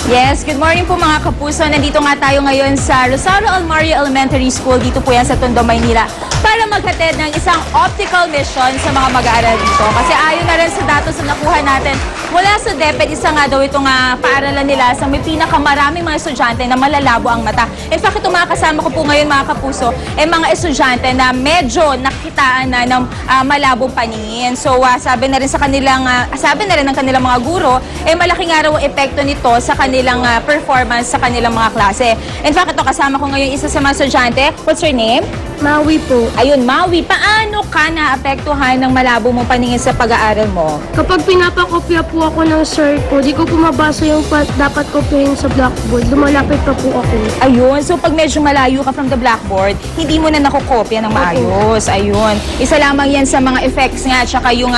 Yes, good morning po mga kapuso. Nandito nga tayo ngayon sa Rosario Almario Elementary School. Dito po yan sa Tondo, Maynila para maghatid ng isang optical mission sa mga mag-aaral dito. Kasi ayon na rin sa datos na nakuha natin mula sa DepEd, isa nga daw itong paaralan nila sa may pinakamaraming mga estudyante na malalabo ang mata. In fact, itong mga kasama ko po ngayon mga kapuso, mga estudyante na medyo nakitaan na ng malabong paningin. So sabi na rin ng kanilang mga guro, malaking araw ang epekto nito sa kanilang performance sa kanilang mga klase. In fact, ito kasama ko ngayon isa sa mga estudyante. What's your name? Maui po. Ayun, Maui. Paano ka naapektuhan ng malabo mong paningin sa pag-aaral mo? Kapag pinapakopya po ako ng sir ko, di ko po mabasa yung dapat kopyahin sa blackboard. Lumalapit pa po ako. Ayun. So, pag medyo malayo ka from the blackboard, hindi mo na nakukopya ng maayos. Ayun. Isa lamang yan sa mga effects nga, tsaka yung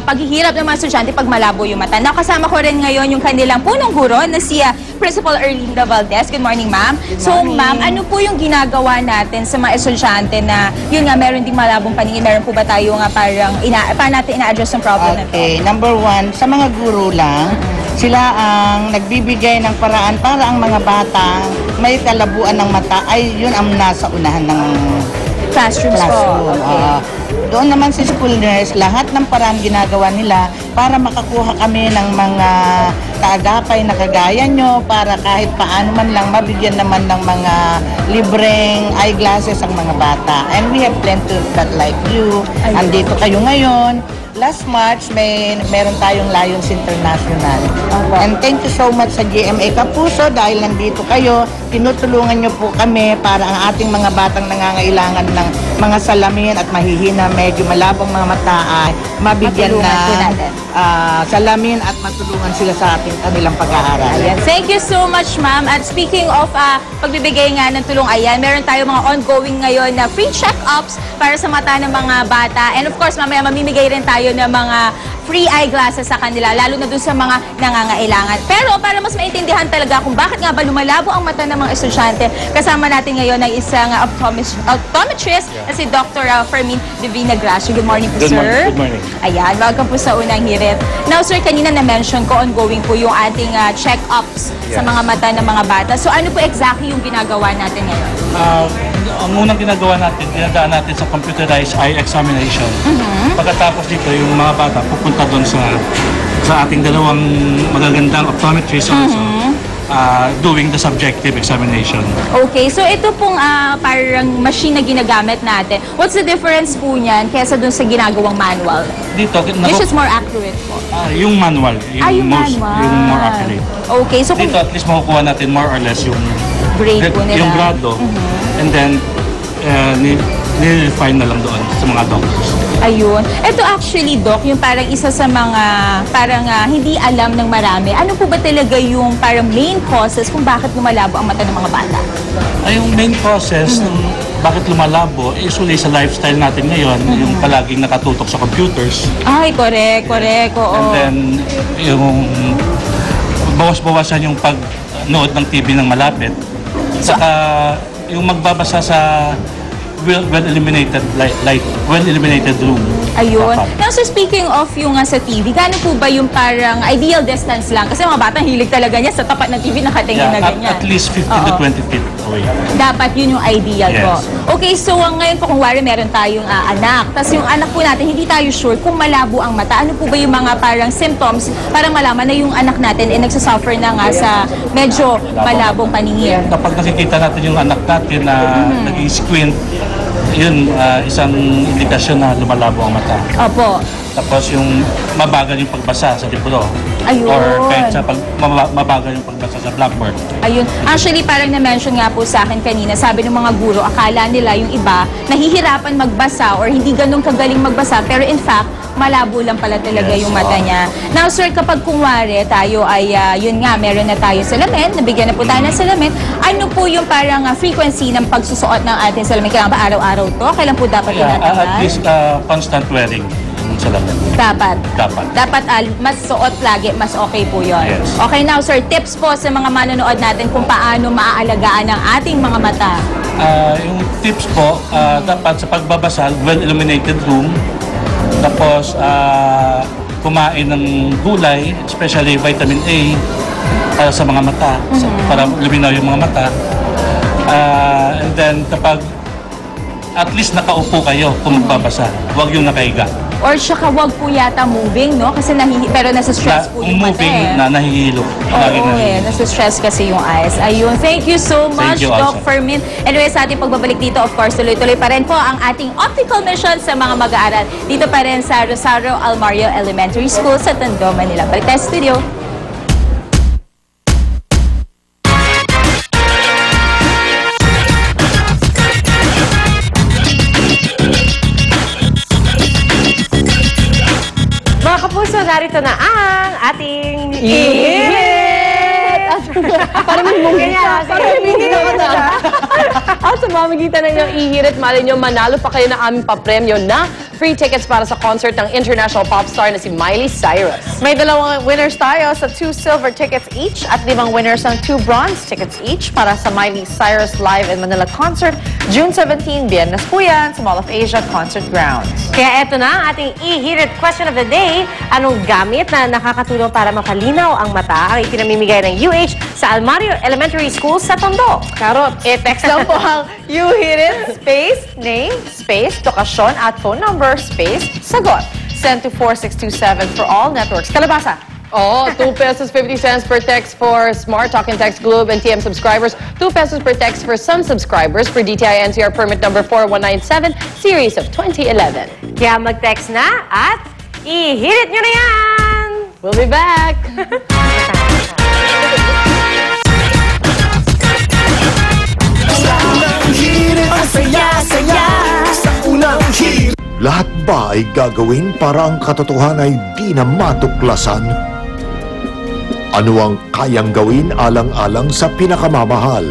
paghihirap ng mga estudyante pag malabo yung mata. Nakasama ko rin ngayon yung kanilang punong guro na si Principal Erlinda Valdez. Good morning, ma'am. So, ma'am, ano po yung ginagawa natin sa mga estudyante na, yun nga, meron ding malabong paningin? Meron po ba tayo nga parang, paano natin ina-address yung problem na to? Okay, number one, sa mga guro lang, sila ang nagbibigay ng paraan para ang mga bata may kalabuan ng mata ay yun ang nasa unahan ng Classrooms po. Okay. Doon naman si school nurse, lahat ng paraan ginagawa nila para makakuha kami ng mga kaagapay na kagaya nyo para kahit paano man lang mabigyan naman ng mga libreng eyeglasses ang mga bata. And we have plenty of that like you. Andito kayo ngayon. Last March, meron tayong Lions International. And thank you so much sa GMA Kapuso dahil nandito kayo. Tinutulungan nyo po kami para ang ating mga batang nangangailangan ng mga salamin at mahihina, medyo malabong mga mata ay mabigyan na salamin at matulungan sila sa ating kanilang pag-aaral. Ayan. Thank you so much, ma'am. At speaking of pagbibigay nga ng tulong, ayan, meron tayo mga ongoing ngayon na free check-ups para sa mata ng mga bata. And of course, mamaya mamimigay rin tayo ng mga free eyeglasses sa kanila, lalo na dun sa mga nangangailangan. Pero para mas maintindihan talaga kung bakit nga ba lumalabo ang mata ng mga estudyante, kasama natin ngayon ay isang optometrist na si Dr. Fermin Divina Gracia. Good morning po, sir. Good morning. Ayan, welcome po sa unang hirit. Now, sir, kanina na-mention ko ongoing po yung ating check-ups sa mga mata ng mga bata. So, ano po exactly yung ginagawa natin ngayon? Ang unang ginagawa natin, dinadaan natin sa computerized eye examination. Pagkatapos dito, yung mga bata pupunta doon sa ating dalawang magagandang optometrists also, doing the subjective examination. Okay, so ito pong parang machine na ginagamit natin. What's the difference po niyan kesa dun sa ginagawang manual? Dito, Which is more accurate po? yung manual, yung manual. yung more accurate. Okay, so Dito, at least makukuha natin more or less yung grade po nila. yung grado. And then, nilifine na lang doon sa mga doctors. Ayun. Ito actually, Doc, yung parang isa sa mga parang hindi alam ng marami. Ano po ba talaga yung parang main causes kung bakit lumalabo ang mata ng mga bata? Yung main process ng bakit lumalabo, usually sa lifestyle natin ngayon, yung palaging nakatutok sa computers. Ay, correct, oo. And then, yung bawas-bawasan yung pag-nood ng TV ng malapit. Saka, yung magbabasa sa well-illuminated light, well-illuminated room. Ayun. Now, so speaking of yung sa TV, gaano po ba yung parang ideal distance lang? Kasi mga batang hilig talaga niya sa tapat ng TV nakatingin na ganyan. At least 50 to 20 feet away. Dapat yun yung ideal po. Yes. Okay, so ngayon po kung wari meron tayong anak, tapos yung anak po natin, hindi tayo sure kung malabo ang mata. Ano po ba yung mga parang symptoms para malaman na yung anak natin ay nagsasuffer na nga sa medyo malabong paningin? Kapag nakikita natin yung anak natin na nag-squint, yun, isang indikasyon na lumalabo ang mata. Opo. Tapos yung mabagal yung pagbasa sa libro. Ayun. Or kahit sa mabagal yung pagbasa sa blackboard. Ayun. Actually, parang na-mention nga po sa akin kanina, sabi ng mga guro, akala nila yung iba, nahihirapan magbasa or hindi ganun kagaling magbasa, pero in fact, malabo lang pala talaga yung mata niya. Now, sir, kapag kunwari tayo ay, yun nga, meron na tayo salamin, nabigyan na po tayo ng salamin, ano po yung parang frequency ng pagsusuot ng ating salamin? Kailangan ba araw-araw to? Kailan po dapat tinatanggal? At least constant wearing yung salamin. Dapat. Dapat. Mas suot lagi, mas okay po yun. Yes. Okay, now, sir, tips po sa mga manonood natin kung paano maaalagaan ang ating mga mata. Yung tips po, dapat sa pagbabasa, well-illuminated room. Tapos, kumain ng gulay, especially vitamin A. para sa mga mata, para luminaw yung mga mata. And then kapag at least nakaupo kayo kung magbabasa, huwag yung nakahiga. Or saka wag po yata moving, no? Kasi pero nasa stress po yung mata moving na nahihilo. Oo nasa stress kasi yung eyes. Ayun, thank you so much, you Doc also. Fermin. Anyway, sa ating pagbabalik dito, of course, tuloy-tuloy pa rin po ang ating optical mission sa mga mag-aaral. Dito pa rin sa Rosario Almario Elementary School sa Tondo, Manila. Balik tayo sa studio. Mga kapuso, narito na ang ating ihirit! Para may mungkin siya. Para may mungkin na. At sa mamagitan ng inyong ihirit, mali nyo manalo pa kayo ng aming papremyo na free tickets para sa concert ng international pop star na si Miley Cyrus. May 2 winners tayo sa 2 silver tickets each at 5 winners ng 2 bronze tickets each para sa Miley Cyrus Live in Manila concert June 17, Biyernes po yan sa Mall of Asia Concert Grounds. Kaya eto na ang ating ihirit question of the day. Anong gamit na nakakatulong para mapalinaw ang mata ang ipinamimigay ng UH sa Almario Elementary School sa Tondo? Karot, i-text lang po ang you hit it, space, name, space, lokasyon at phone number, space, sagot. Send to 4627 for all networks. Kalabasa. Oh, 2 pesos 50 cents per text for Smart Talk and Text Globe and TM subscribers. 2 pesos per text for some subscribers for DTI NCR permit number 4197, series of 2011. Kaya mag-text na at ihirit nyo na yan! We'll be back! Lahat ba ay gagawin para ang katotohanan ay di na matuklasan? Ano ang kayang gawin alang-alang sa pinakamamahal?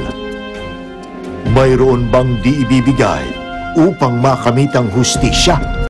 Mayroon bang di ibibigay upang makamit ang hustisya?